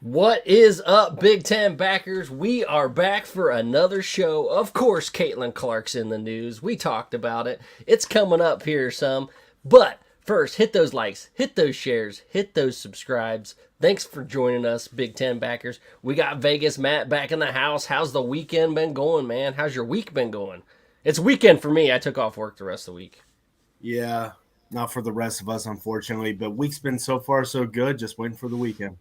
What is up, Big Ten backers? We are back for another show. Of course, Caitlin Clark's in the news. We talked about it. It's coming up here some. But first, hit those likes, hit those shares, hit those subscribes. Thanks for joining us, Big Ten backers. We got Vegas Matt back in the house. How's the weekend been going, man? How's your week been going? It's weekend for me. I took off work the rest of the week. Yeah, not for the rest of us, unfortunately. But week's been so far so good. Just waiting for the weekend.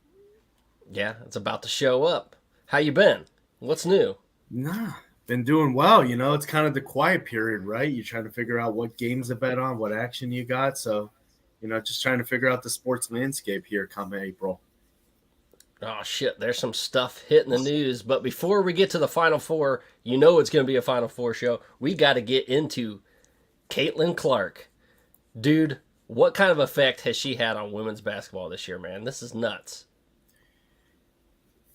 Yeah, it's about to show up. How you been? What's new? Nah, been doing well. It's kind of the quiet period, right? You're trying to figure out what games to bet on, what action you got. So, just trying to figure out the sports landscape here come April. Oh shit, there's some stuff hitting the news. But before we get to the Final Four, you know it's going to be a Final Four show. We got to get into Caitlin Clark. Dude, what kind of effect has she had on women's basketball this year, man? This is nuts.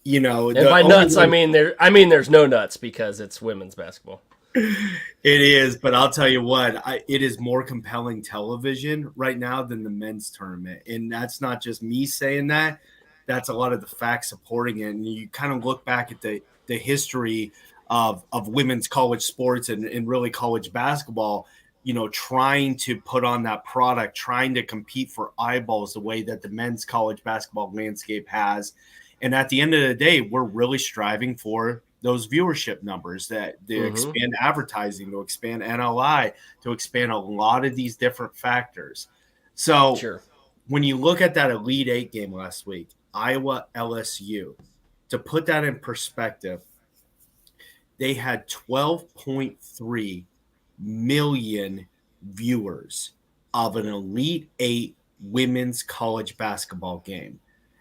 And by nuts, I mean there's no nuts because it's women's basketball. It is, but I'll tell you what, it is more compelling television right now than the men's tournament. And that's not just me saying that. That's a lot of the facts supporting it. And you kind of look back at the history of women's college sports and really college basketball, trying to put on that product, trying to compete for eyeballs the way that the men's college basketball landscape has. And at the end of the day, we're really striving for those viewership numbers that expand advertising, to expand NLI, to expand a lot of these different factors. So Sure. When you look at that Elite Eight game last week, Iowa LSU, to put that in perspective, they had 12.3 million viewers of an Elite Eight women's college basketball game.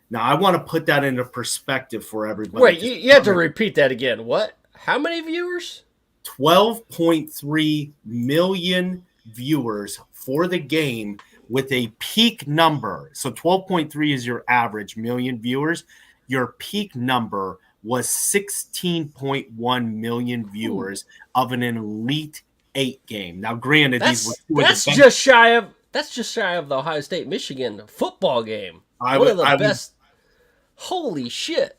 Now, I want to put that into perspective for everybody. Wait, you have to repeat that again. What? How many viewers? 12.3 million viewers for the game with a peak number. So 12.3 is your average million viewers. Your peak number was 16.1 million viewers of an Elite Eight game. Now, granted, that's just shy of the Ohio State Michigan football game. One of the best. Holy shit.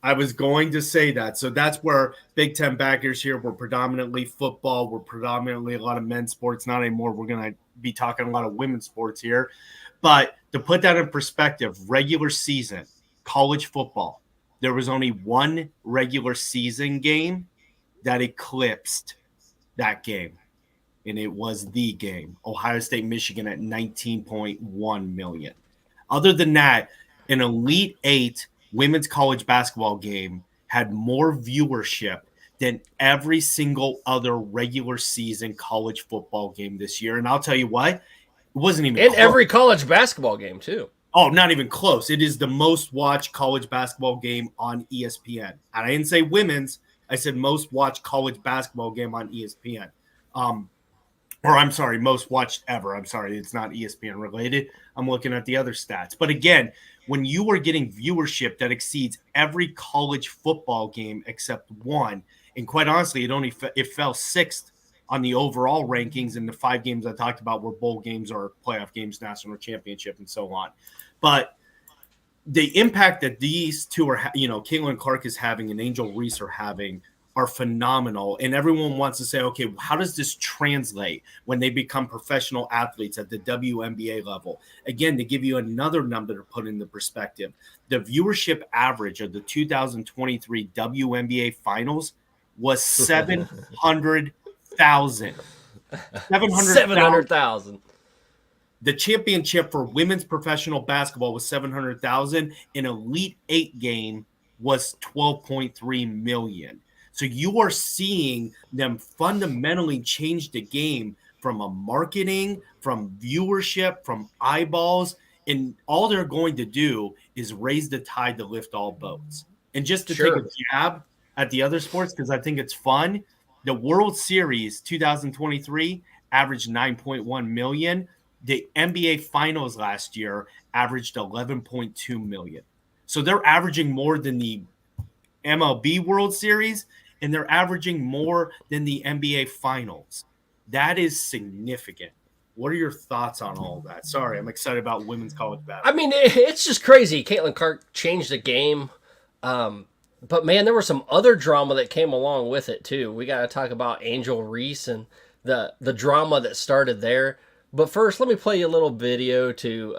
I was going to say that. So that's where Big Ten backers here, we're predominantly football. We're predominantly a lot of men's sports. Not anymore. We're going to be talking a lot of women's sports here. But to put that in perspective, regular season, college football, there was only one regular season game that eclipsed that game. And it was the game, Ohio State, Michigan at 19.1 million. Other than that, an Elite Eight women's college basketball game had more viewership than every single other regular season college football game this year. And I'll tell you what, it wasn't even close. Every college basketball game too. Oh, not even close. It is the most watched college basketball game on ESPN. And I didn't say women's. I said most watched college basketball game on ESPN. Most watched ever. I'm sorry, it's not ESPN related. I'm looking at the other stats. But again, when you are getting viewership that exceeds every college football game except one, and quite honestly, it fell sixth on the overall rankings, and the 5 games I talked about were bowl games or playoff games, national championship, and so on. But the impact that these two are, Caitlin Clark is having and Angel Reese are having are phenomenal. And everyone wants to say, okay, how does this translate when they become professional athletes at the WNBA level? Again, to give you another number to put into perspective, the viewership average of the 2023 WNBA finals was 700,000. 700,000. The championship for women's professional basketball was 700,000. An Elite Eight game was 12.3 million. So you are seeing them fundamentally change the game from a marketing, from viewership, from eyeballs, and all they're going to do is raise the tide to lift all boats. And just to take a jab at the other sports, because I think it's fun, the World Series 2023 averaged 9.1 million. The NBA Finals last year averaged 11.2 million. So they're averaging more than the MLB World Series, and they're averaging more than the NBA Finals. That is significant. What are your thoughts on all that? Sorry, I'm excited about women's college basketball. I mean, it's just crazy. Caitlin Clark changed the game. But man, there was some other drama that came along with it too. We got to talk about Angel Reese and the drama that started there. But first, let me play you a little video to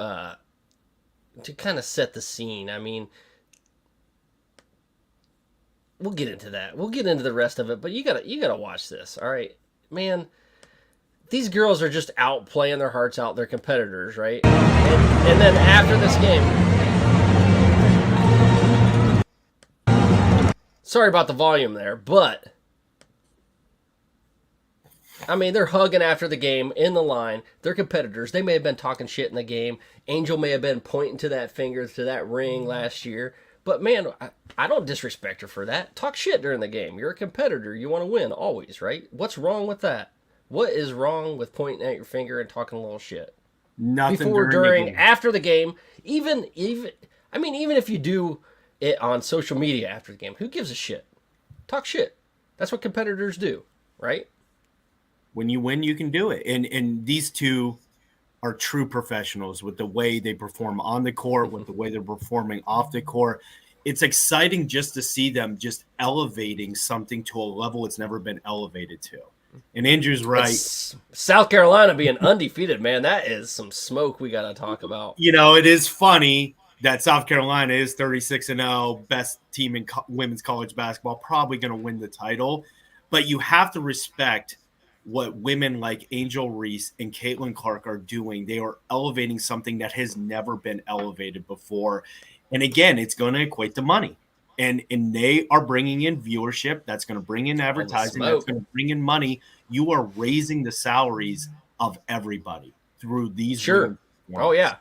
kind of set the scene. I mean, we'll get into that. We'll get into the rest of it. But you gotta watch this. All right, man. These girls are just out playing their hearts out. They're competitors, right? And then after this game, sorry about the volume there, but I mean, they're hugging after the game in the line. They're competitors. They may have been talking shit in the game. Angel may have been pointing to that finger to that ring last year. But man, I don't disrespect her for that. Talk shit during the game. You're a competitor. You want to win always, right? What's wrong with that? What is wrong with pointing at your finger and talking a little shit? Nothing. Before, during, after the game, even if you do it on social media after the game, who gives a shit? Talk shit. That's what competitors do, right? When you win, you can do it. And these two are true professionals with the way they perform on the court, with the way they're performing off the court. It's exciting just to see them just elevating something to a level it's never been elevated to. And Andrew's right. South Carolina being undefeated, man, that is some smoke we got to talk about. You know, it is funny that South Carolina is 36-0, best team in women's college basketball, probably going to win the title. But you have to respect what women like Angel Reese and Caitlin Clark are doing. They are elevating something that has never been elevated before. And again, it's going to equate to money. And they are bringing in viewership. That's going to bring in advertising. That's going to bring in money. You are raising the salaries of everybody through these. Sure. Oh, yeah.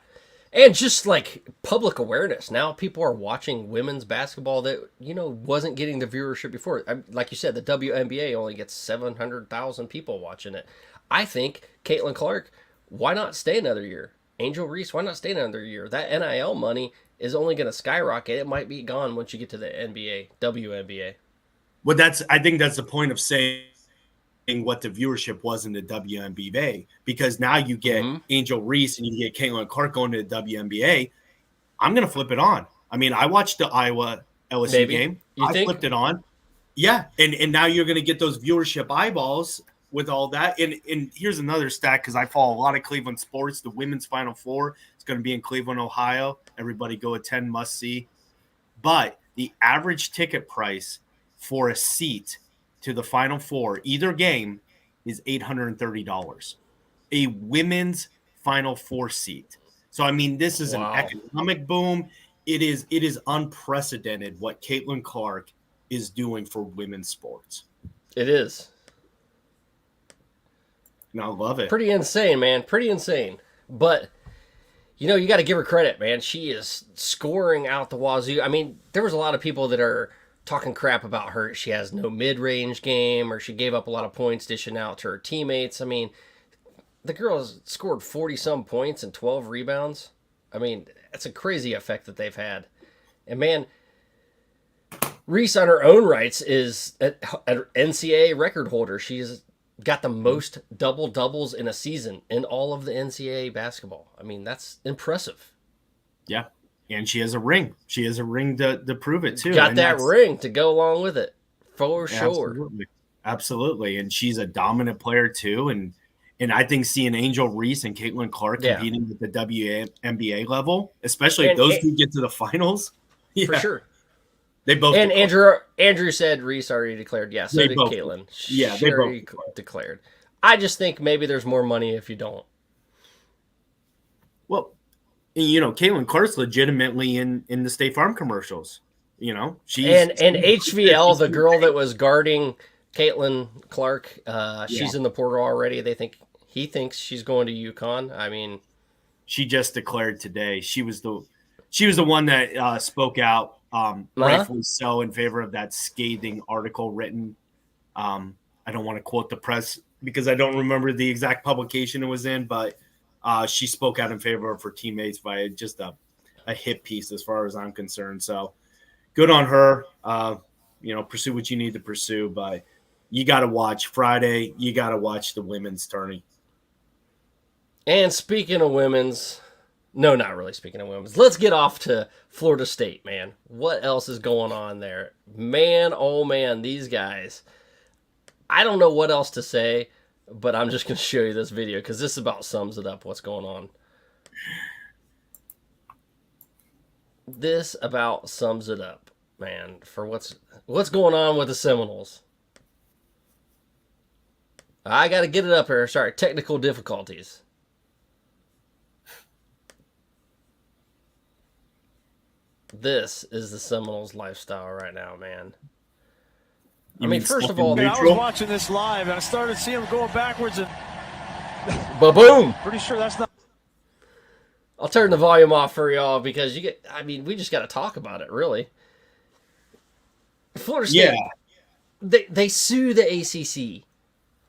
And just like public awareness. Now people are watching women's basketball that, wasn't getting the viewership before. Like you said, the WNBA only gets 700,000 people watching it. I think Caitlin Clark, why not stay another year? Angel Reese, why not stay another year? That NIL money is only going to skyrocket. It might be gone once you get to the NBA, WNBA. Well, I think that's the point of saying what the viewership was in the WNBA, because now you get Angel Reese and you get Caitlin Clark going to the WNBA. I'm going to flip it on. I mean, I watched the Iowa LSU game. Flipped it on. Yeah. And now you're going to get those viewership eyeballs with all that. And here's another stat, because I follow a lot of Cleveland sports. The women's Final Four is going to be in Cleveland, Ohio. Everybody go attend, must see. But the average ticket price for a seat to the Final Four, either game, is $830. A women's Final Four seat. So, I mean, this is an economic boom. It is unprecedented what Caitlin Clark is doing for women's sports. It is. And I love it. Pretty insane, man. Pretty insane. But, you got to give her credit, man. She is scoring out the wazoo. I mean, there was a lot of people that are talking crap about her. She has no mid-range game, or she gave up a lot of points dishing out to her teammates. I mean, the girl has scored 40-some points and 12 rebounds. I mean, that's a crazy effect that they've had. And, man, Reese on her own rights is an NCAA record holder. She's got the most double-doubles in a season in all of the NCAA basketball. I mean, that's impressive. Yeah. And she has a ring. She has a ring to prove it, too. Got that ring to go along with it, for sure. Absolutely. And she's a dominant player, too. And I think seeing Angel Reese and Caitlin Clark competing at the WNBA level, especially if those two get to the finals. For sure. They both. And Andrew said Reese already declared. Yeah, so did Caitlin. Yeah, they both declared. I just think maybe there's more money if you don't. Well, Caitlin Clark's legitimately in the State Farm commercials. She's and HVL, the girl that was guarding Caitlin Clark, she's in the portal already. He thinks she's going to UConn. I mean, she just declared today. She was the one that spoke out, rightfully so, in favor of that scathing article written. I don't want to quote the press because I don't remember the exact publication it was in, but she spoke out in favor of her teammates by just a hit piece as far as I'm concerned. So good on her. Pursue what you need to pursue, but you got to watch Friday. You got to watch the women's tourney. And speaking of women's, No, not really. Speaking of women's, let's get off to Florida State, man. What else is going on there? Man, oh man, these guys. I don't know what else to say, but I'm just going to show you this video because this about sums it up what's going on. This about sums it up, man, for what's going on with the Seminoles. I got to get it up here. Sorry, technical difficulties. This is the Seminoles lifestyle right now, man. I mean, first of all, I was watching this live and I started seeing them going backwards and ba-boom. Pretty sure that's not. I'll turn the volume off for y'all because we just got to talk about it, really. Florida State, they sue the ACC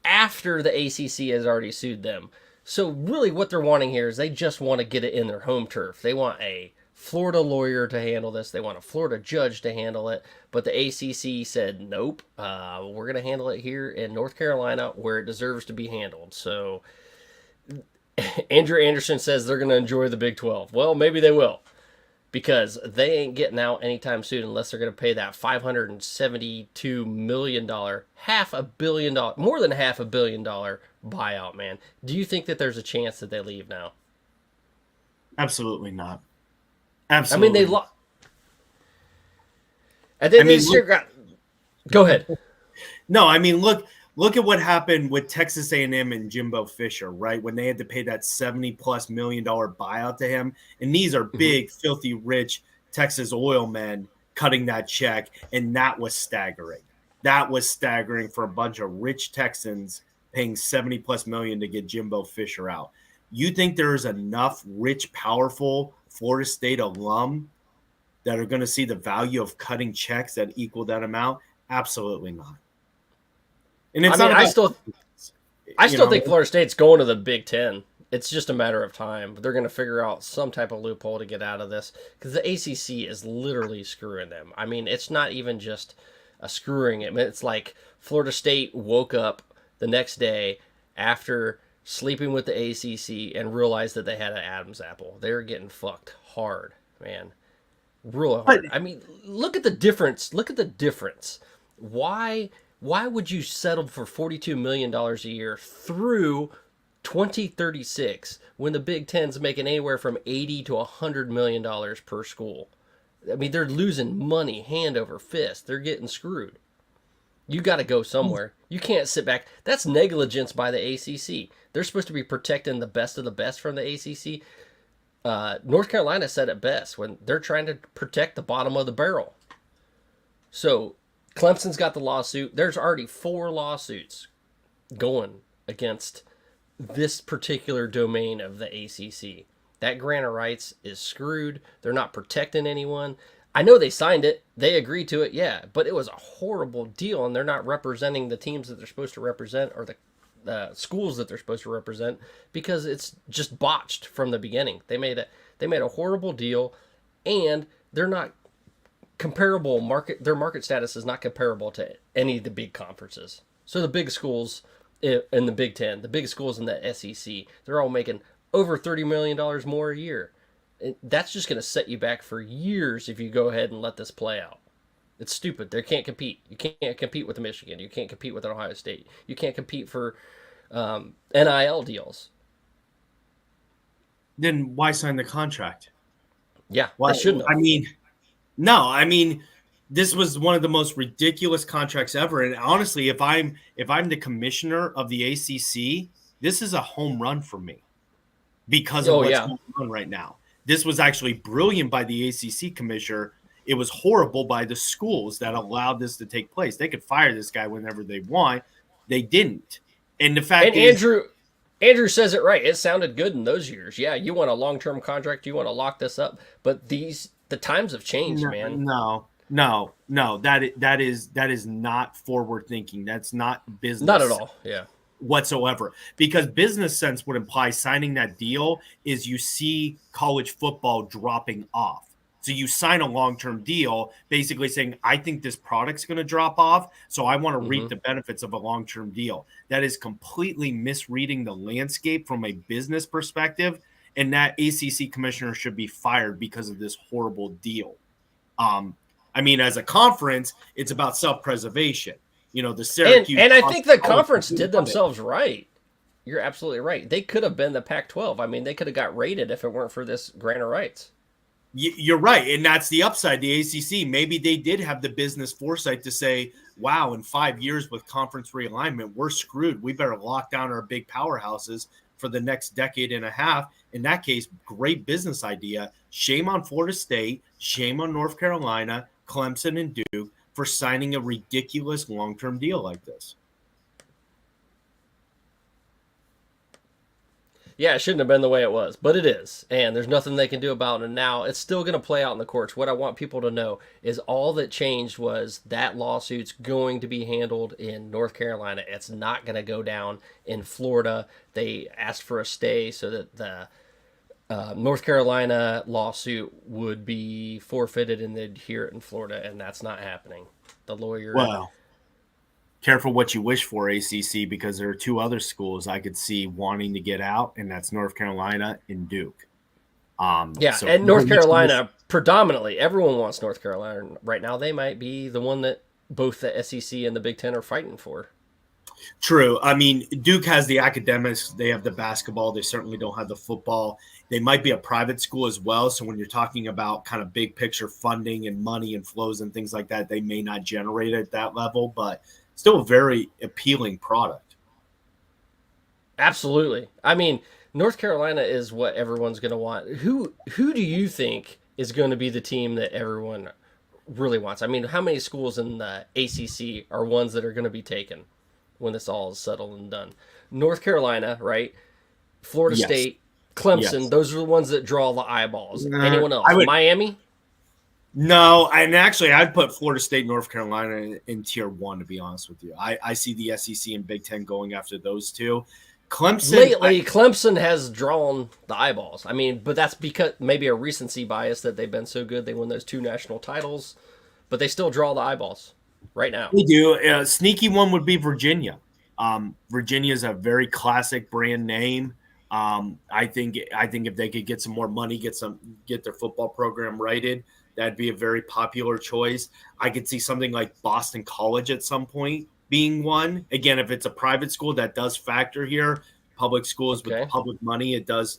after the ACC has already sued them. So really what they're wanting here is they just want to get it in their home turf. They want a Florida lawyer to handle this. They want a Florida judge to handle it. But the ACC said, nope, we're going to handle it here in North Carolina where it deserves to be handled. So Andrew Anderson says they're going to enjoy the Big 12. Well, maybe they will, because they ain't getting out anytime soon unless they're going to pay that $572 million, more than $500 million buyout, man. Do you think that there's a chance that they leave now? Absolutely not. Absolutely. I mean, they lost. And then go ahead. No, I mean, look at what happened with Texas A&M and Jimbo Fisher, right? When they had to pay that $70+ million buyout to him. And these are big, filthy, rich Texas oil men cutting that check. And that was staggering. That was staggering for a bunch of rich Texans paying $70+ million to get Jimbo Fisher out. You think there's enough rich, powerful Florida State alum that are going to see the value of cutting checks that equal that amount? Absolutely not. And it's I still think Florida State's going to the Big Ten. It's just a matter of time. They're going to figure out some type of loophole to get out of this because the ACC is literally screwing them. I mean, it's not even just a screwing it. I mean, it's like Florida State woke up the next day after sleeping with the ACC and realized that they had an Adam's apple. They were getting fucked hard, man. Real hard. I mean, look at the difference. Look at the difference. Why would you settle for $42 million a year through 2036 when the Big Ten's making anywhere from $80 to $100 million per school? I mean, they're losing money hand over fist. They're getting screwed. You got to go somewhere. You can't sit back. That's negligence by the ACC. They're supposed to be protecting the best of the best from the ACC. North Carolina said it best when they're trying to protect the bottom of the barrel. So Clemson's got the lawsuit. There's already 4 lawsuits going against this particular domain of the ACC. That grant of rights is screwed. They're not protecting anyone. I know they signed it. They agreed to it, yeah. But it was a horrible deal, and they're not representing the teams that they're supposed to represent or the schools that they're supposed to represent because it's just botched from the beginning. They made a horrible deal, and they're not comparable their market status is not comparable to any of the big conferences. So the big schools in the Big Ten, the big schools in the SEC, they're all making over $30 million more a year. That's just going to set you back for years if you go ahead and let this play out. It's stupid. They can't compete. You can't compete with Michigan. You can't compete with Ohio State. You can't compete for NIL deals. Then why sign the contract? Yeah, they shouldn't have. I mean, this was one of the most ridiculous contracts ever. And honestly, if I'm the commissioner of the ACC, this is a home run for me because of what's going on right now. This was actually brilliant by the ACC commissioner. It was horrible by the schools that allowed this to take place. They could fire this guy whenever they want. They didn't. And the fact is, Andrew says it right. It sounded good in those years. Yeah, you want a long-term contract. You want to lock this up. But the times have changed, man. No. That is not forward thinking. That's not business. Not at all. Yeah. Whatsoever, because business sense would imply signing that deal is you see college football dropping off. So you sign a long-term deal basically saying, I think this product's going to drop off, so I want to reap the benefits of a long-term deal. That is completely misreading the landscape from a business perspective. and that ACC commissioner should be fired because of this horrible deal. I mean, as a conference, it's about self-preservation. The Syracuse and I think the conference did themselves right. You're absolutely right. They could have been the Pac-12. I mean, they could have got rated if it weren't for this grant of rights. You're right, and that's the upside. The ACC, maybe they did have the business foresight to say, wow, in 5 years with conference realignment, we're screwed. We better lock down our big powerhouses for the next decade and a half. In that case, great business idea. Shame on Florida State, shame on North Carolina, Clemson, and Duke for signing a ridiculous long-term deal like this. Yeah, it shouldn't have been the way it was, but it is, and there's nothing they can do about it. And now it's still going to play out in the courts. What I want people to know is all that changed was that lawsuit's going to be handled in North Carolina. It's not going to go down in Florida. They asked for a stay so that the North Carolina lawsuit would be forfeited and they'd hear it in Florida, and that's not happening. The lawyer... Wow. Careful what you wish for, ACC, because there are two other schools I could see wanting to get out, and that's North Carolina and Duke. And North Carolina, predominantly, everyone wants North Carolina right now. They might be the one that both the SEC and the Big Ten are fighting for. True. I mean, Duke has the academics. They have the basketball. They certainly don't have the football. They might be a private school as well. So when you're talking about kind of big picture funding and money and flows and things like that, they may not generate at that level, but still a very appealing product. Absolutely. I mean, North Carolina is what everyone's going to want. Who do you think is going to be the team that everyone really wants? I mean, how many schools in the ACC are ones that are going to be taken when this all is settled and done? North Carolina, right? Florida State, Clemson, those are the ones that draw the eyeballs. Anyone else? Miami? No, and actually, I'd put Florida State, North Carolina in tier 1, to be honest with you. I see the SEC and Big Ten going after those two. Clemson has drawn the eyeballs. I mean, but that's because maybe a recency bias that they've been so good. They won those 2 national titles, but they still draw the eyeballs right now. They do. Sneaky one would be Virginia. Virginia is a very classic brand name. I think if they could get some more money, get their football program righted, that'd be a very popular choice. I could see something like Boston College at some point being one. Again, if it's a private school, that does factor here. Public schools with public money, it does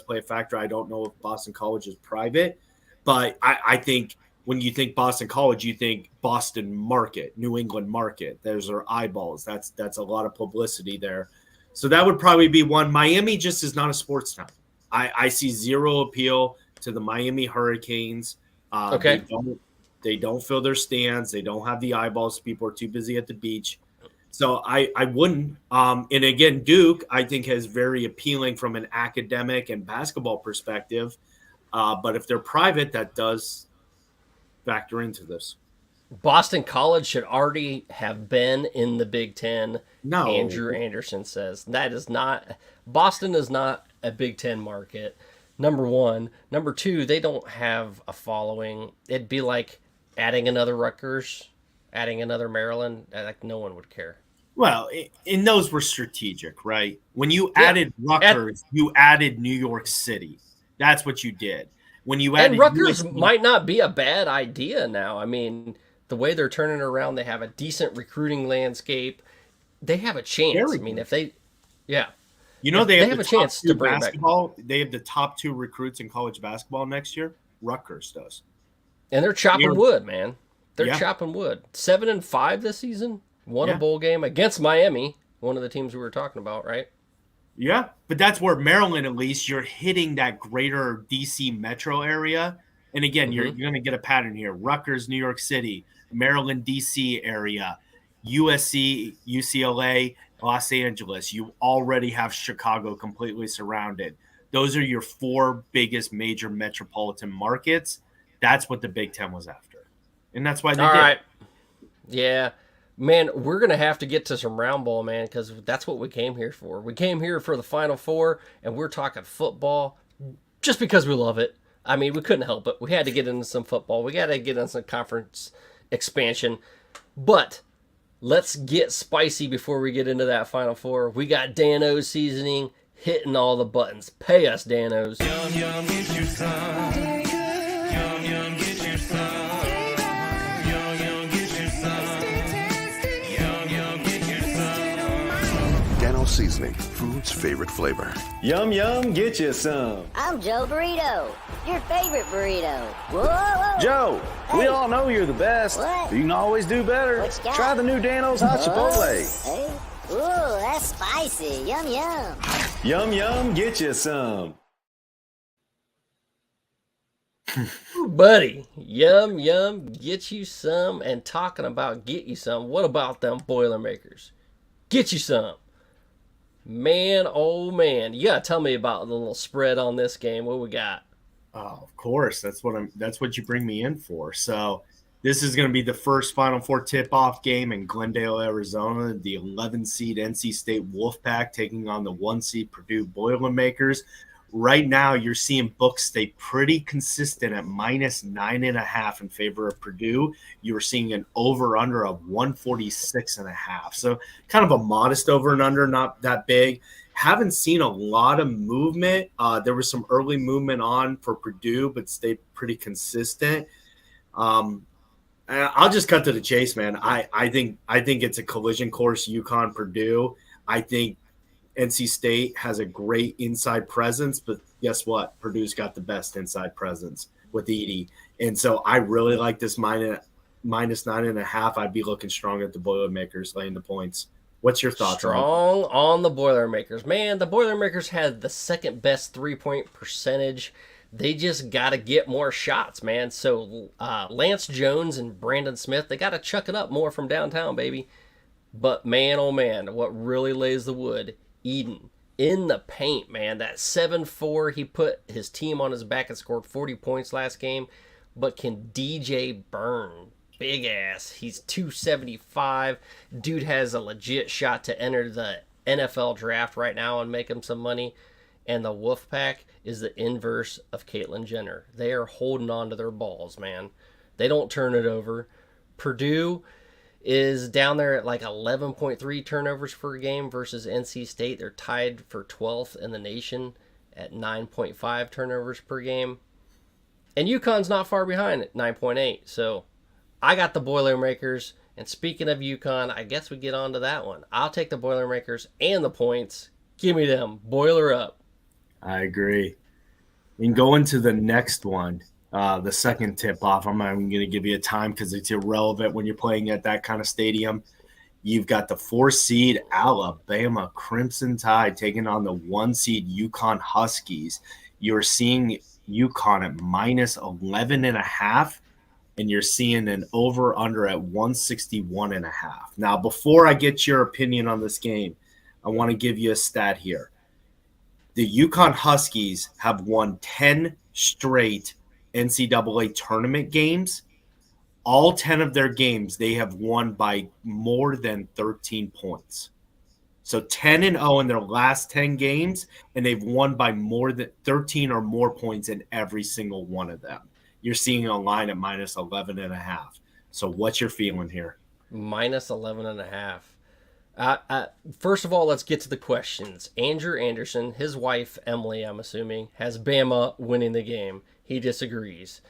play a factor. I don't know if Boston College is private, but I think when you think Boston College, you think Boston market, New England market. There's our eyeballs. That's a lot of publicity there. So that would probably be one. Miami just is not a sports town. I see zero appeal to the Miami Hurricanes. They don't fill their stands. They don't have the eyeballs. People are too busy at the beach. So I wouldn't. And again, Duke, I think, is very appealing from an academic and basketball perspective. But if they're private, that does factor into this. Boston College should already have been in the Big Ten. No. Andrew Anderson says that is not. Boston is not a Big Ten market. Number one. Number two, they don't have a following. It'd be like adding another Rutgers, adding another Maryland. Like, no one would care. Well, and those were strategic, right? When you added Rutgers, you added New York City. That's what you did. When you added Rutgers might not be a bad idea now. I mean, the way they're turning around, they have a decent recruiting landscape. They have a chance. I mean, if they, they have a chance to bring basketball. They have the top 2 recruits in college basketball next year. Rutgers does, and they're chopping wood, man. They're chopping wood. 7-5 this season. Won a bowl game against Miami, one of the teams we were talking about, right? Yeah, but that's where Maryland, at least, you're hitting that greater DC metro area. And again, you're going to get a pattern here. Rutgers, New York City, Maryland, DC area, USC, UCLA, Los Angeles. You already have Chicago completely surrounded. Those are your 4 biggest major metropolitan markets. That's what the Big Ten was after. And that's why they did. All right. Yeah. Man, we're going to have to get to some round ball, man, because that's what we came here for. We came here for the Final Four, and we're talking football just because we love it. I mean, we couldn't help it. We had to get into some football. We got to get into some conference expansion. But let's get spicy before we get into that Final Four. We got Dan O's seasoning hitting all the buttons. Pay us, Danos. Yum yum, get you some. Yum yum, get you some. Yum yum, get you some. Yum yum, get you some. Dano Seasoning, food's favorite flavor. Yum yum, get you some. I'm Joe Burrito, your favorite burrito. Whoa, whoa. Joe, we Hey. all know you're the best. What? But you can always do better. What you got? Try the new Dano's Hot Chipotle. Hey. Ooh, that's spicy. Yum, yum. Yum yum, get you some. Ooh, buddy, yum, yum, get you some. And talking about get you some, what about them Boilermakers? Get you some. Man, oh man. You gotta tell me about the little spread on this game. What we got? Oh, of course. That's what you bring me in for. So this is going to be the first Final Four tip-off game in Glendale, Arizona. The 11-seed NC State Wolfpack taking on the 1-seed Purdue Boilermakers. Right now, you're seeing books stay pretty consistent at -9.5 in favor of Purdue. You're seeing an over-under of 146.5. So kind of a modest over and under, not that big. Haven't seen a lot of movement. There was some early movement on for Purdue, but stayed pretty consistent. I'll just cut to the chase, man. I think it's a collision course, UConn Purdue. I think NC State has a great inside presence, but guess what? Purdue's got the best inside presence with Edie. And so I really like this -9.5. I'd be looking strong at the Boilermakers laying the points. What's your thoughts? Strong on the Boilermakers. Man, the Boilermakers had the second best three-point percentage. They just got to get more shots, man. So Lance Jones and Brandon Smith, they got to chuck it up more from downtown, baby. But man, oh man, what really lays the wood, Eden in the paint, man. That 7-4, he put his team on his back and scored 40 points last game. But can DJ burn? Big ass. He's 275. Dude has a legit shot to enter the NFL draft right now and make him some money. And the Wolfpack is the inverse of Caitlyn Jenner. They are holding on to their balls, man. They don't turn it over. Purdue is down there at like 11.3 turnovers per game versus NC State. They're tied for 12th in the nation at 9.5 turnovers per game. And UConn's not far behind at 9.8. So I got the Boilermakers. And speaking of UConn, I guess we get on to that one. I'll take the Boilermakers and the points. Give me them. Boiler up. I agree. And going to the next one, the second tip-off, I'm not even going to give you a time because it's irrelevant when you're playing at that kind of stadium. You've got the 4-seed Alabama Crimson Tide taking on the 1-seed UConn Huskies. You're seeing UConn at -11.5, and you're seeing an over-under at 161.5. Now, before I get your opinion on this game, I want to give you a stat here. The UConn Huskies have won 10 straight NCAA tournament games. All 10 of their games, they have won by more than 13 points. So 10-0 in their last 10 games, and they've won by more than 13 or more points in every single one of them. You're seeing a line at -11.5. So what's your feeling here? -11.5. First of all, let's get to the questions. Andrew Anderson, his wife, Emily, I'm assuming, has Bama winning the game. He disagrees.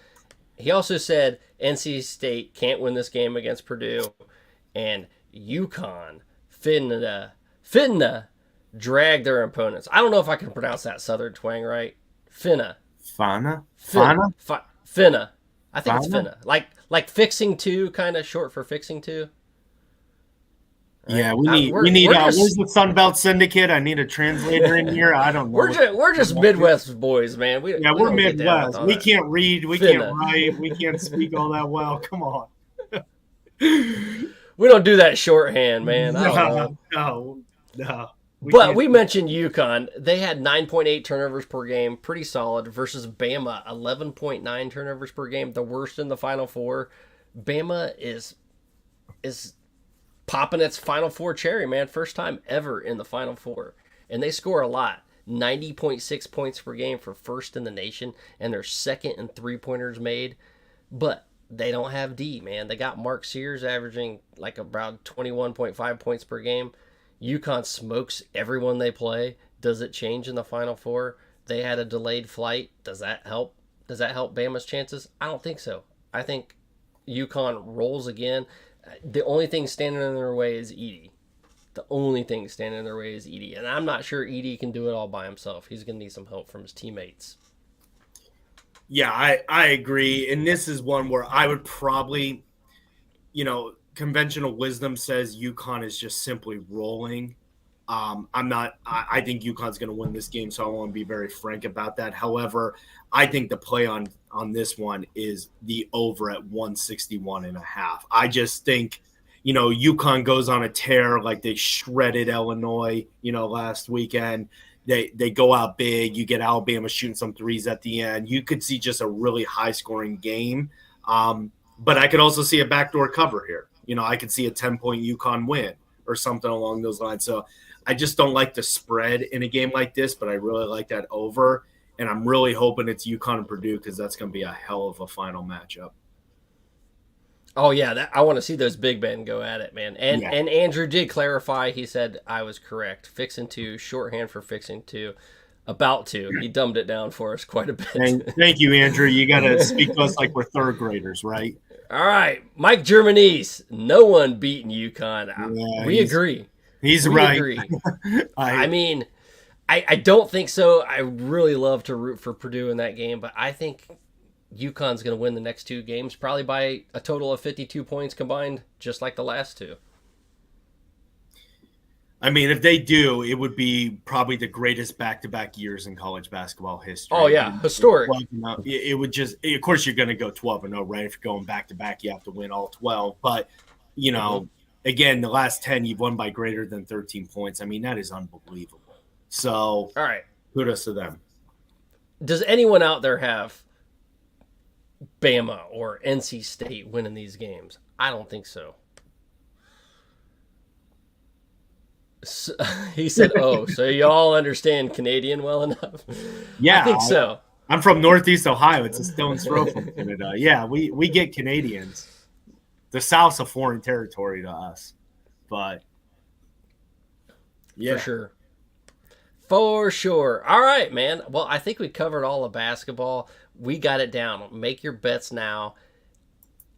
He also said NC State can't win this game against Purdue. And UConn, finna drag their opponents. I don't know if I can pronounce that southern twang right. Finna. Finna? Finna. I think it's Finna? finna. Like fixing two, kind of short for fixing two. Yeah, we're we need just- where's the Sunbelt Syndicate? I need a translator in here. I don't know. We're just Midwest boys, man. We're don't get down with Midwest. all We that. can't read. We Finna. can't write. We can't speak all that well. Come on. We don't do that shorthand, man. I don't know. No. But we mentioned UConn. They had 9.8 turnovers per game, pretty solid, versus Bama, 11.9 turnovers per game, the worst in the Final Four. Bama is popping its Final Four cherry, man. First time ever in the Final Four. And they score a lot. 90.6 points per game for first in the nation, and they're second in three-pointers made. But they don't have D, man. They got Mark Sears averaging like about 21.5 points per game. UConn smokes everyone they play. Does it change in the Final Four? They had a delayed flight. Does that help? Does that help Bama's chances? I don't think so. I think UConn rolls again. The only thing standing in their way is Edey. The only thing standing in their way is Edey. And I'm not sure Edey can do it all by himself. He's going to need some help from his teammates. Yeah, I agree. And this is one where I would probably, conventional wisdom says UConn is just simply rolling. I think UConn's going to win this game, so I want to be very frank about that. However, I think the play on this one is the over at 161.5. I just think, UConn goes on a tear like they shredded Illinois, last weekend. They go out big. You get Alabama shooting some threes at the end. You could see just a really high-scoring game. But I could also see a backdoor cover here. I could see a 10-point UConn win or something along those lines. So I just don't like the spread in a game like this, but I really like that over. And I'm really hoping it's UConn and Purdue because that's going to be a hell of a final matchup. Oh, yeah. I want to see those big men go at it, man. And Andrew did clarify. He said I was correct. Fixing to, shorthand for fixing to, about to. He dumbed it down for us quite a bit. Thank you, Andrew. You got to speak to us like we're third graders, right? All right. Mike Germanese. No one beating UConn. Yeah, we agree. He's we right. Agree. I mean, I don't think so. I really love to root for Purdue in that game, but I think UConn's going to win the next two games, probably by a total of 52 points combined, just like the last two. I mean, if they do, it would be probably the greatest back-to-back years in college basketball history. Oh, yeah, historic. It would just – of course, you're going to go 12-0, right? If you're going back-to-back, you have to win all 12. But, again, the last 10, you've won by greater than 13 points. I mean, that is unbelievable. So, all right, kudos to them. Does anyone out there have Bama or NC State winning these games? I don't think so. He said, "Oh, so y'all understand Canadian well enough?" Yeah, I think so. I'm from Northeast Ohio. It's a stone's throw from Canada. Yeah, we get Canadians. The South's a foreign territory to us, but yeah, for sure. All right, man. Well, I think we covered all of basketball. We got it down. Make your bets now.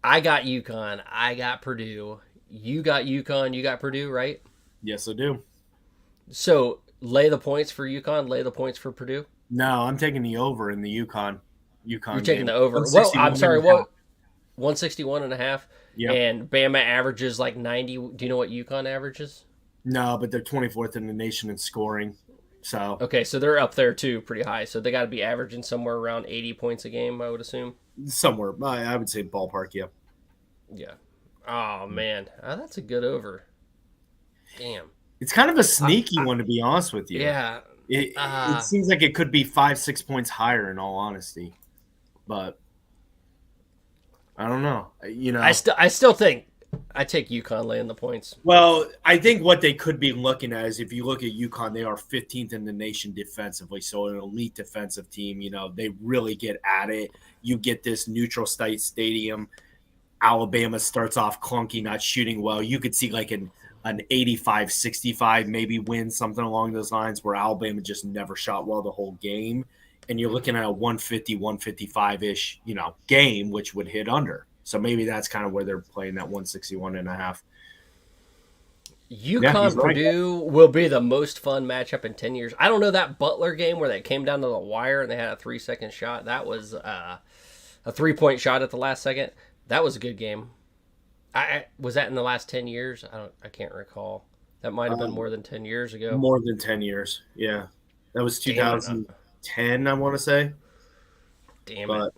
I got UConn. I got Purdue. You got UConn. You got Purdue, right? Yes, I do. So lay the points for UConn, lay the points for Purdue? No, I'm taking the over in the UConn You're taking the over. Well, I'm sorry, what? 161.5? Yeah. And Bama averages like 90. Do you know what UConn averages? No, but they're 24th in the nation in scoring. So okay, so they're up there too, pretty high. So they got to be averaging somewhere around 80 points a game, I would assume. Somewhere, I would say ballpark, yeah. Yeah. Oh, man. That's a good over. Damn. It's kind of a sneaky one, to be honest with you. Yeah. It seems like it could be 5-6 points higher, in all honesty. But I don't know. I still think I take UConn laying the points. Well, I think what they could be looking at is if you look at UConn, they are 15th in the nation defensively. So an elite defensive team, they really get at it. You get this neutral site stadium. Alabama starts off clunky, not shooting well. You could see like an 85-65 maybe win, something along those lines, where Alabama just never shot well the whole game. And you're looking at a 150, 155-ish, game, which would hit under. So maybe that's kind of where they're playing that 161.5. UConn Purdue will be the most fun matchup in 10 years. I don't know that Butler game where they came down to the wire and they had a 3-second shot. That was a 3-point shot at the last second. That was a good game. Was that in the last 10 years? I can't recall. That might have been more than 10 years ago. More than 10 years, yeah. That was 2010, I want to say. Damn it.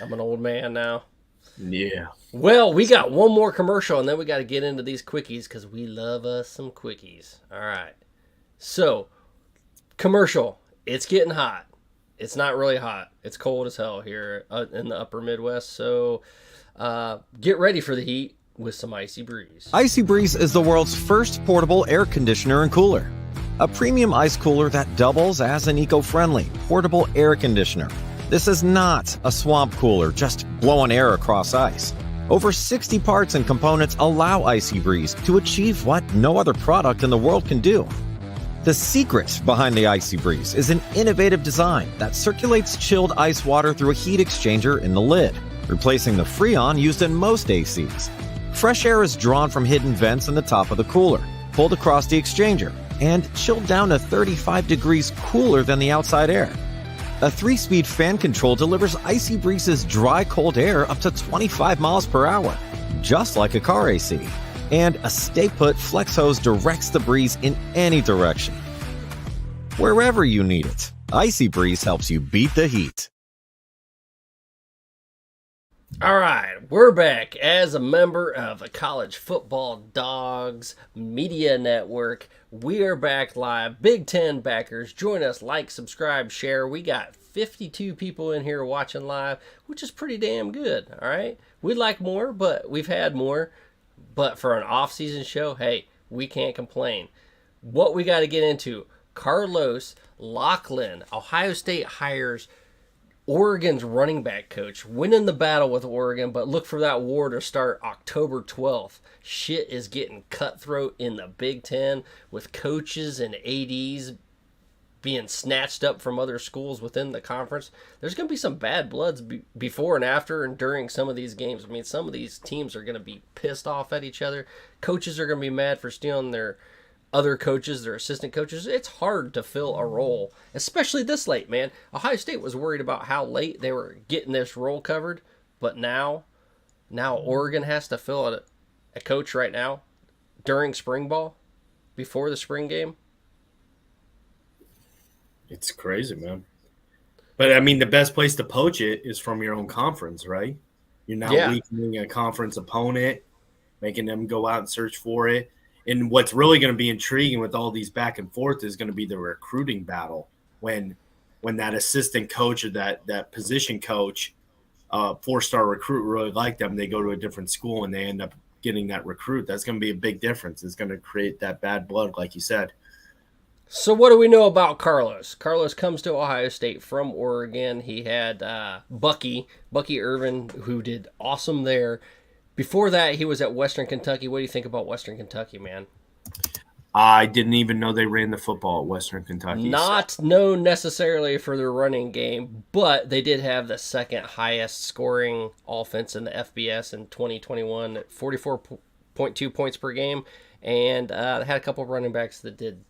I'm an old man now. Yeah. Well, we got one more commercial, and then we got to get into these quickies because we love us some quickies. All right. So, commercial. It's getting hot. It's not really hot. It's cold as hell here in the upper Midwest. So, get ready for the heat with some Icy Breeze. Icy Breeze is the world's first portable air conditioner and cooler. A premium ice cooler that doubles as an eco-friendly portable air conditioner. This is not a swamp cooler, just blowing air across ice. Over 60 parts and components allow Icy Breeze to achieve what no other product in the world can do. The secret behind the Icy Breeze is an innovative design that circulates chilled ice water through a heat exchanger in the lid, replacing the Freon used in most ACs. Fresh air is drawn from hidden vents in the top of the cooler, pulled across the exchanger, and chilled down to 35 degrees cooler than the outside air. A 3-speed fan control delivers Icy Breeze's dry, cold air up to 25 miles per hour, just like a car AC. And a stay-put flex hose directs the breeze in any direction. Wherever you need it, Icy Breeze helps you beat the heat. All right, we're back as a member of the College Football Dogs Media Network. We are back live. Big Ten backers, join us, like, subscribe, share. We got 52 people in here watching live, which is pretty damn good, all right? We'd like more, but we've had more. But for an off-season show, hey, we can't complain. What we got to get into, Carlos Lachlan, Ohio State hires Oregon's running back coach, winning the battle with Oregon, but look for that war to start October 12th. Shit is getting cutthroat in the Big Ten with coaches and ADs being snatched up from other schools within the conference. There's going to be some bad bloods before and after and during some of these games. I mean, some of these teams are going to be pissed off at each other. Coaches are going to be mad for stealing their other coaches, their assistant coaches. It's hard to fill a role, especially this late, man. Ohio State was worried about how late they were getting this role covered, but now Oregon has to fill a coach right now during spring ball, before the spring game. It's crazy, man. But, I mean, the best place to poach it is from your own conference, right? You're not weakening a conference opponent, making them go out and search for it. And what's really going to be intriguing with all these back and forth is going to be the recruiting battle when that assistant coach or that position coach, 4-star recruit really like them, they go to a different school and they end up getting that recruit. That's going to be a big difference. It's going to create that bad blood, like you said. So what do we know about Carlos? Carlos comes to Ohio State from Oregon. He had Bucky Irvin, who did awesome there. Before that, he was at Western Kentucky. What do you think about Western Kentucky, man? I didn't even know they ran the football at Western Kentucky. Not known necessarily for their running game, but they did have the second highest scoring offense in the FBS in 2021 at 44.2 points per game. And they had a couple of running backs that did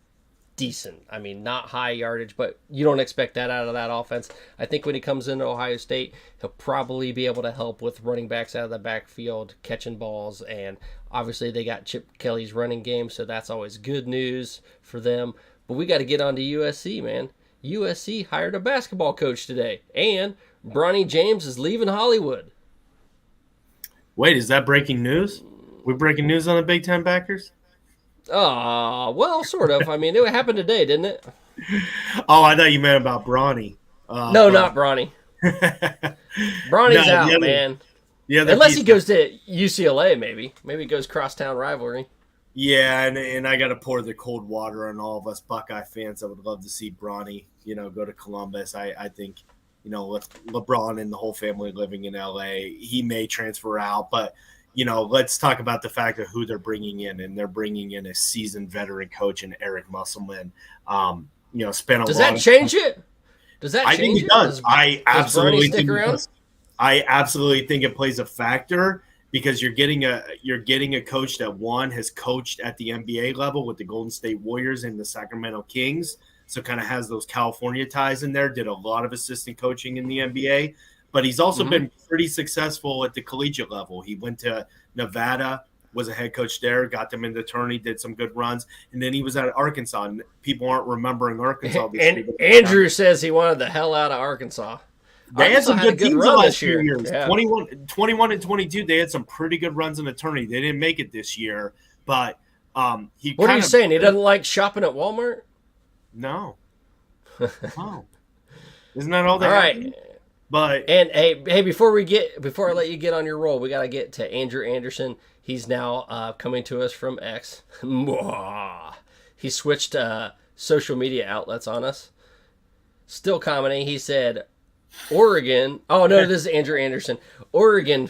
decent. I mean, not high yardage, but you don't expect that out of that offense. I think when he comes into Ohio State, he'll probably be able to help with running backs out of the backfield, catching balls, and obviously they got Chip Kelly's running game, so that's always good news for them. But we got to get on to USC, man. USC hired a basketball coach today, and Bronny James is leaving Hollywood. Wait, is that breaking news? We breaking news on the Big Ten backers? Well, sort of. I mean, it happened today, didn't it? Oh, I thought you meant about Bronny. No, not Bronny. Bronny's out, man. Yeah, unless he goes to UCLA, maybe. Maybe he goes crosstown rivalry. Yeah, and I got to pour the cold water on all of us Buckeye fans. I would love to see Bronny, go to Columbus. I think, with LeBron and the whole family living in LA, he may transfer out, but let's talk about the fact of who they're bringing in, and they're bringing in a seasoned veteran coach in Eric Musselman. Spent a Does lot that change it? Does that I change think it does. I absolutely stick think around? it does. I absolutely think it plays a factor because you're getting a coach that has coached at the NBA level with the Golden State Warriors and the Sacramento Kings, so kind of has those California ties in there. Did a lot of assistant coaching in the NBA. But he's also been pretty successful at the collegiate level. He went to Nevada, was a head coach there, got them in the tourney, did some good runs, and then he was at Arkansas. And people aren't remembering Arkansas. And Andrew says he wanted the hell out of Arkansas. They had some good teams the last few years. Yeah. 21 and 22, they had some pretty good runs in the tourney. They didn't make it this year, but he. What are you saying? He doesn't like shopping at Walmart? No. No. Isn't that all they all have? right. But and hey, before I let you get on your roll, we gotta get to Andrew Anderson. He's now coming to us from X. He switched social media outlets on us. Still commenting. He said, "Oregon." Oh no, this is Andrew Anderson. Oregon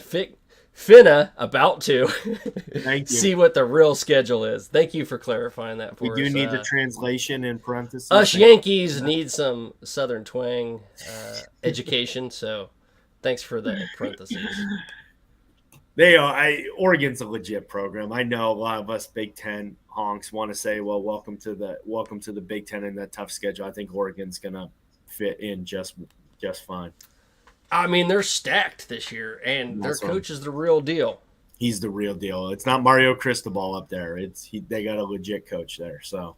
Finna about to Thank you. see what the real schedule is. Thank you for clarifying that for We us. do need the translation in parentheses. Us Yankees need some Southern twang education, so thanks for the parentheses. They are. Oregon's a legit program. I know a lot of us Big Ten honks want to say, "Well, welcome to the Big Ten and that tough schedule." I think Oregon's gonna fit in just fine. I mean, they're stacked this year, and their That's right. coach is the real deal. He's the real deal. It's not Mario Cristobal up there. They got a legit coach there. So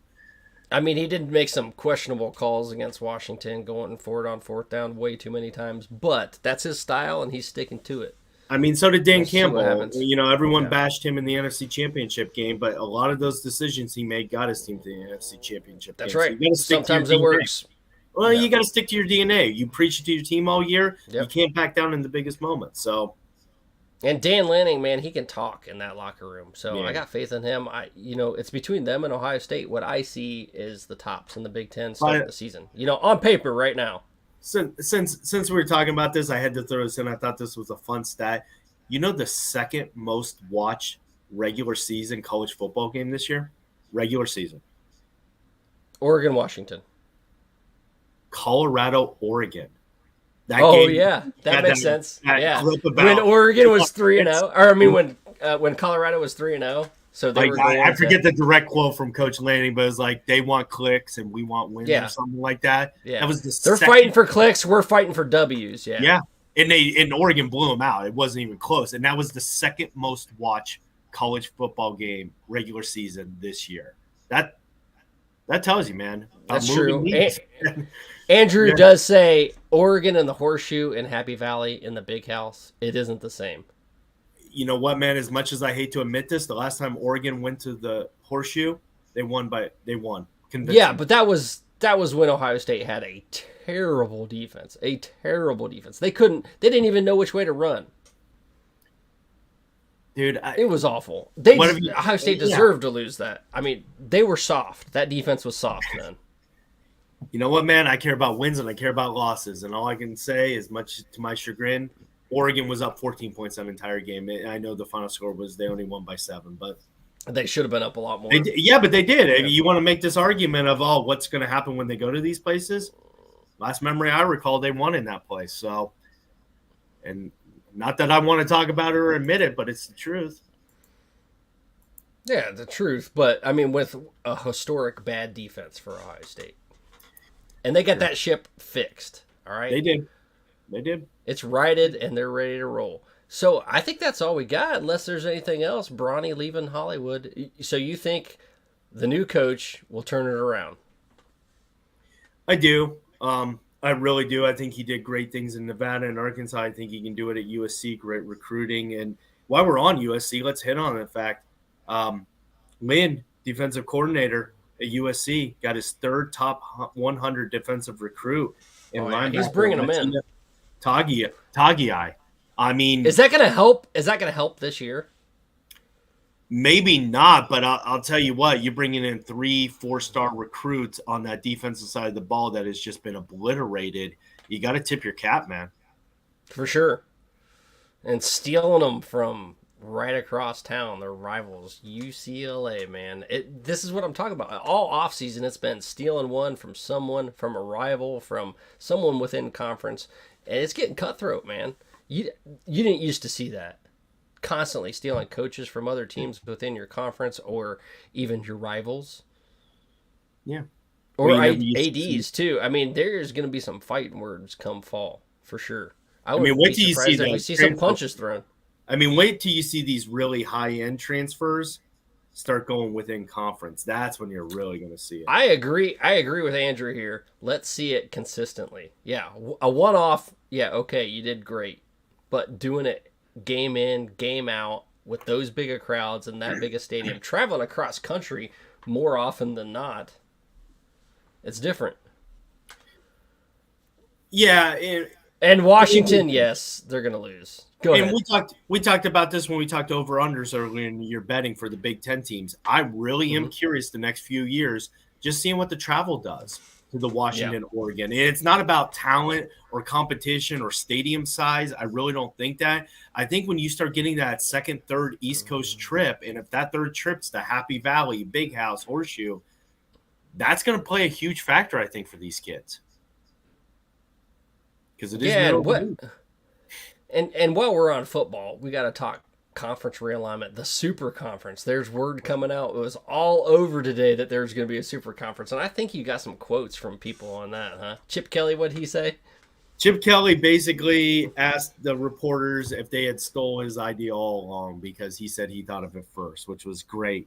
I mean, he did make some questionable calls against Washington, going for it on fourth down way too many times, but that's his style, and he's sticking to it. I mean, so did Dan We'll see what Campbell. happens. You know, everyone Yeah. bashed him in the NFC Championship game, but a lot of those decisions he made got his team to the NFC Championship That's game. So right. you gotta stick to Sometimes your it DNA. works. Well, Yeah. you got to stick to your DNA. You preach it to your team all year. Yep. You can't back down in the biggest moments. So And Dan Lanning, man, he can talk in that locker room. So Yeah. I got faith in him. It's between them and Ohio State. What I see is the tops in the Big Ten starting the season. On paper right now. since we were talking about this, I had to throw this in. I thought this was a fun stat. You know, the second most watched regular season college football game this year? Regular season. Oregon, Washington. Colorado, Oregon. That Oh game yeah, that had makes sense. that Yeah, clip about- when Oregon was 3-0, or I mean when Colorado was 3-0, so they Like, were going I forget the direct quote from Coach Lanning, but it was like they want clicks and we want wins Yeah. or something like that. Yeah, That was the they're second- fighting for clicks. We're fighting for W's. Yeah, Yeah, and Oregon blew them out. It wasn't even close, and that was the second most watched college football game regular season this year. That tells you, man. about That's moving true. leagues. Andrew Yeah. does say Oregon and the Horseshoe in Happy Valley in the Big House. It isn't the same. You know what, man? As much as I hate to admit this, the last time Oregon went to the Horseshoe, they won. Convincing. Yeah, but that was when Ohio State had a terrible defense. A terrible defense. They didn't even know which way to run. dude, It was awful. Ohio State Yeah. deserved to lose that. I mean, they were soft. That defense was soft then. you know what, man? I care about wins and I care about losses, and all I can say is, much to my chagrin, Oregon was up 14 points that entire game. And I know the final score was they only won by 7, but They should have been up a lot more. but they did. I mean, you want to make this argument of, what's going to happen when they go to these places? Last memory I recall, they won in that place. So, and not that I want to talk about it or admit it, but it's the truth. Yeah, the truth. But, I mean, with a historic bad defense for Ohio State. And they got that ship fixed, all right? They did. It's righted, and they're ready to roll. So I think that's all we got, unless there's anything else. Bronny leaving Hollywood. So you think the new coach will turn it around? I do. I really do. I think he did great things in Nevada and Arkansas. I think he can do it at USC. Great recruiting. And while we're on USC, let's hit on the fact. Lynn, defensive coordinator at USC, got his third top 100 defensive recruit. He's bringing them in. Tagiai. I mean, Is that going to help? Is that going to help this year? maybe not, but I'll tell you what, you're bringing in 3 4-star recruits on that defensive side of the ball that has just been obliterated. You got to tip your cap, man. For sure. And stealing them from right across town, their rivals, UCLA, man. This is what I'm talking about. All offseason, it's been stealing one from someone, from a rival, from someone within conference. And it's getting cutthroat, man. You didn't used to see that. Constantly stealing coaches from other teams within your conference or even your rivals. Yeah. Or We never used to ADs, too. I mean, there's going to be some fighting words come fall, for sure. I mean, wouldn't wait be till you see surprised if we that see some transfer. punches thrown. I mean, wait till you see these really high-end transfers start going within conference. That's when you're really going to see it. I agree with Andrew here. Let's see it consistently. Yeah, a one-off, yeah, okay, you did great. But doing it game in, game out, with those big of crowds and that big a stadium, traveling across country more often than not, it's different. Yeah, And Washington, yes, they're going to lose. Go ahead. and we talked about this when we talked over-unders earlier in the year betting for the Big Ten teams. I really am curious the next few years, just seeing what the travel does. to the Washington, Oregon. And it's not about talent or competition or stadium size. I really don't think that. I think when you start getting that second, third East Coast trip, and if that third trip's to Happy Valley, Big House, Horseshoe, that's going to play a huge factor, I think, for these kids. Because it is and while we're on football, we got to talk conference realignment, the super conference. There's word coming out. It was all over today that there's going to be a super conference. And I think you got some quotes from people on that, huh? Chip Kelly, what'd he say? Chip Kelly basically asked the reporters if they had stole his idea all along, because he said he thought of it first, which was great.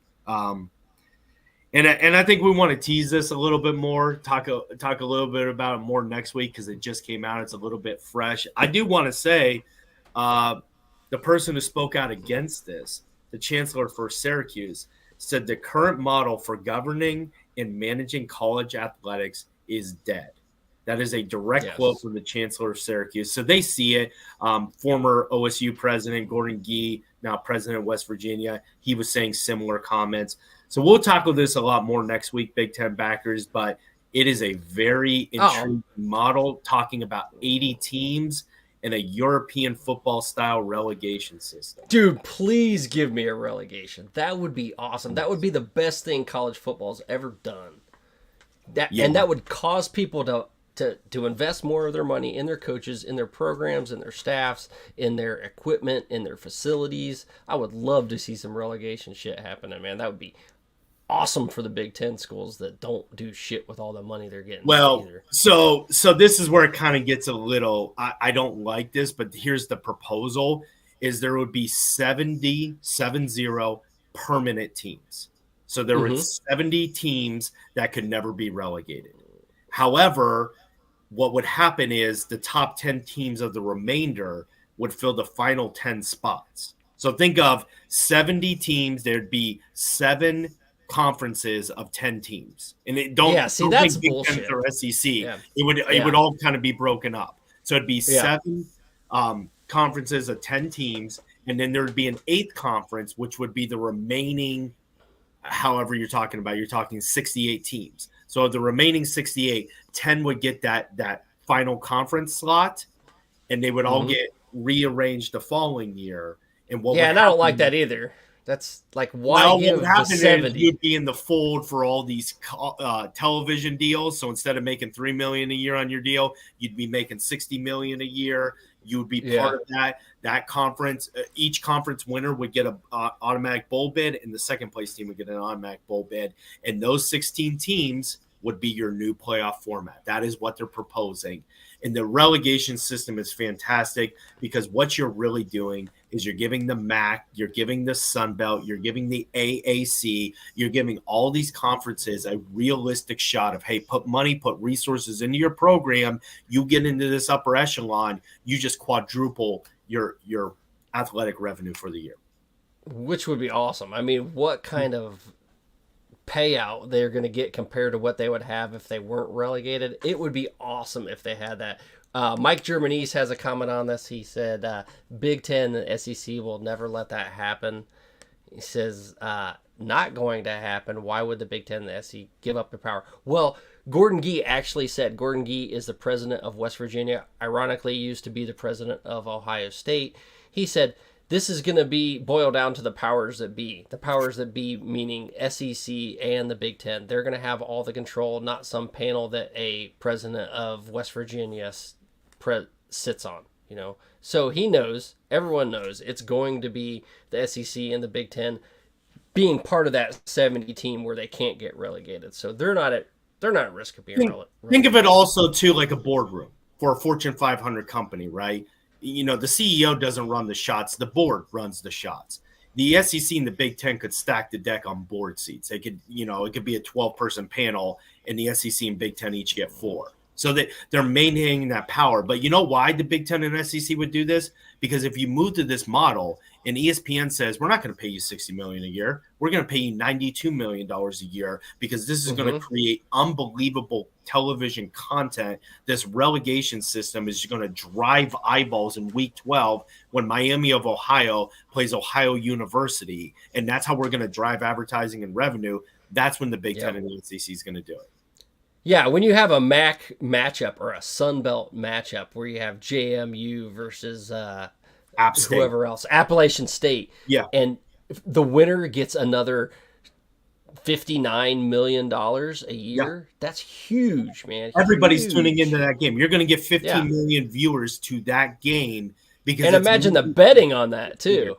And I think we want to tease this a little bit more, talk a little bit about it more next week, because it just came out. It's a little bit fresh. I do want to say the person who spoke out against this, the chancellor for Syracuse, said the current model for governing and managing college athletics is dead. That is a direct quote from the chancellor of Syracuse. So they see it. Former OSU president Gordon Gee, now president of West Virginia, he was saying similar comments. So we'll tackle this a lot more next week, Big Ten backers, but it is a very intriguing model, talking about 80 teams and a European football-style relegation system. Dude, please give me a relegation. That would be awesome. That would be the best thing college football's ever done. And that would cause people to invest more of their money in their coaches, in their programs, in their staffs, in their equipment, in their facilities. I would love to see some relegation shit happening, man. That would be awesome for the Big Ten schools that don't do shit with all the money they're getting. Well, either. so this is where it kind of gets a little, I don't like this, but here's the proposal, is there would be 70 permanent teams. So there were 70 teams that could never be relegated. However, what would happen is the top 10 teams of the remainder would fill the final 10 spots. So think of 70 teams. There'd be 7 conferences of 10 teams. And that's bullshit. Or SEC. Yeah. It would all kind of be broken up. So it'd be 7 conferences of 10 teams. And then there'd be an 8th conference, which would be the remaining, however you're talking 68 teams. So the remaining 68, 10 would get that final conference slot, and they would all get rearranged the following year. And I don't like that either. That's like, why give the 70? You'd be in the fold for all these television deals. So instead of making $3 million a year on your deal, you'd be making $60 million a year. You would be part of that conference. Each conference winner would get an automatic bowl bid, and the second place team would get an automatic bowl bid. And those 16 teams would be your new playoff format. That is what they're proposing. And the relegation system is fantastic, because what you're really doing is you're giving the MAC, you're giving the Sun Belt, you're giving the AAC, you're giving all these conferences a realistic shot of, hey, put money, put resources into your program. You get into this upper echelon, you just quadruple your athletic revenue for the year. Which would be awesome. I mean, what kind of payout they're going to get compared to what they would have if they weren't relegated? It would be awesome if they had that. Mike Germanese has a comment on this. He said Big Ten and SEC will never let that happen. He says not going to happen. Why would the Big Ten and the SEC give up their power? Well, Gordon Gee actually said, Gordon Gee is the president of West Virginia, ironically used to be the president of Ohio State. He said, this is going to be boiled down to the powers that be. The powers that be meaning SEC and the Big Ten. They're going to have all the control, not some panel that a president of West Virginia sits on. So he knows, everyone knows, it's going to be the SEC and the Big Ten being part of that 70 team where they can't get relegated. So they're not at risk of being relegated. Think of it also too like a boardroom for a Fortune 500 company, right? The CEO doesn't run the shots. The board runs the shots. The SEC and the Big Ten could stack the deck on board seats. They could, it could be a 12-person panel, and the SEC and Big Ten each get 4. So that they're maintaining that power. But you know why the Big Ten and SEC would do this? Because if you move to this model and ESPN says, we're not going to pay you $60 million a year, we're going to pay you $92 million a year, because this is going to create unbelievable television content. This relegation system is going to drive eyeballs in week 12 when Miami of Ohio plays Ohio University. And that's how we're going to drive advertising and revenue. That's when the Big Ten and the SEC is going to do it. Yeah, when you have a MAC matchup or a Sun Belt matchup where you have JMU versus App State. whoever else, Appalachian State, Yeah. and the winner gets another $59 million a year. That's huge, man. Everybody's Huge. tuning into that game. You're going to get 15 Yeah. million viewers to that game because And it's imagine the betting on that too.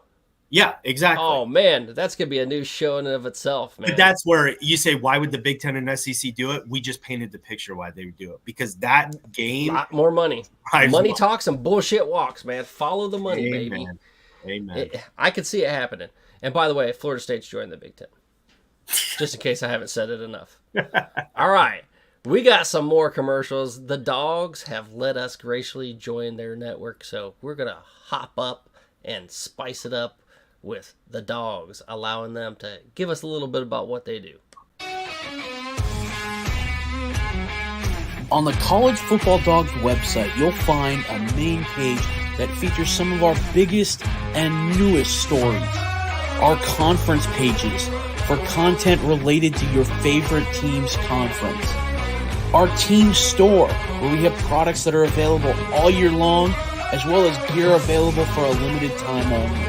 Yeah, exactly. Oh man, that's gonna be a new show in and of itself, man. But that's where you say, why would the Big Ten and SEC do it? We just painted the picture why they would do it because that a game. lot more money. Right. Money talks and bullshit walks, man. Follow the money, Amen. baby. Amen. I could see it happening. And by the way, Florida State's joined the Big Ten. Just in case I haven't said it enough. All right. We got some more commercials. The dogs have let us graciously join their network, so we're going to hop up and spice it up with the dogs, allowing them to give us a little bit about what they do. On the College Football Dogs website, you'll find a main page that features some of our biggest and newest stories. Our conference pages for content related to your favorite team's conference. Our team store, where we have products that are available all year long, as well as gear available for a limited time only.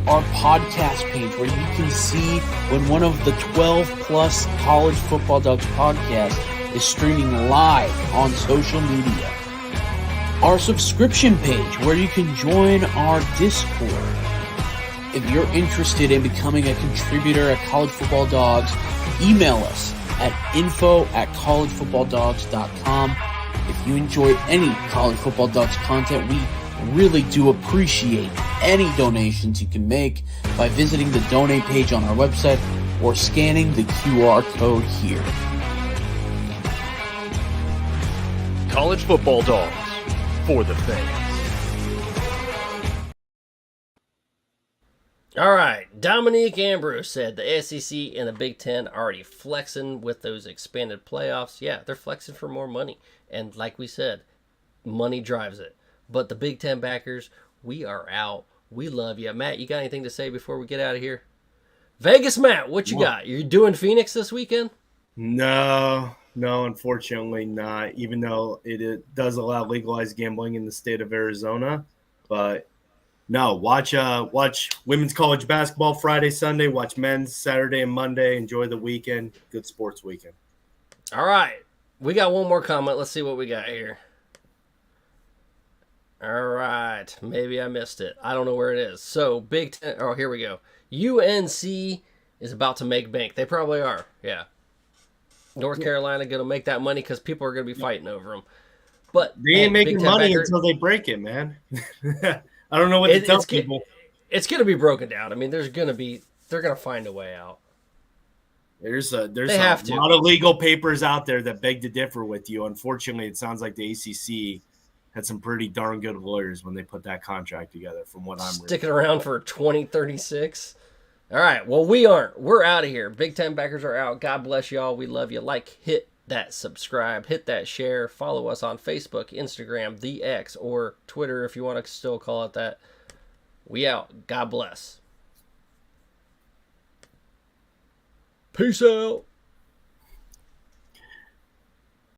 Our podcast page, where you can see when one of the 12 plus College Football Dogs podcasts is streaming live on social media. Our subscription page, where you can join our Discord. If you're interested in becoming a contributor at College Football Dogs, email us at info@collegefootballdogs.com. If you enjoy any College Football Dogs content, we really do appreciate any donations you can make by visiting the donate page on our website or scanning the QR code here. College Football Dogs, for the fans. All right, Dominique Ambrose said the SEC and the Big Ten are already flexing with those expanded playoffs. Yeah, they're flexing for more money. And like we said, money drives it. But the Big Ten backers, we are out. We love you. Matt, you got anything to say before we get out of here? Vegas, Matt, what you got? You doing Phoenix this weekend? No, unfortunately not. Even though it does allow legalized gambling in the state of Arizona, but no. Watch women's college basketball Friday, Sunday. Watch men's Saturday and Monday. Enjoy the weekend. Good sports weekend. All right, we got one more comment. Let's see what we got here. All right, maybe I missed it. I don't know where it is. So Big Ten. Oh, here we go. UNC is about to make bank. They probably are. Yeah. North Carolina going to make that money because people are going to be fighting over them. But they ain't making money until they break it, man. I don't know what to tell people. It's going to be broken down. I mean, they're going to find a way out. There's a lot of legal papers out there that beg to differ with you. Unfortunately, it sounds like the ACC had some pretty darn good lawyers when they put that contract together, from what I'm sticking around for 2036. All right, well, we aren't. We're out of here. Big Ten backers are out. God bless y'all. We love you. Hit that subscribe, hit that share, follow us on Facebook, Instagram, the X, or Twitter if you want to still call it that. We out. God bless. Peace out.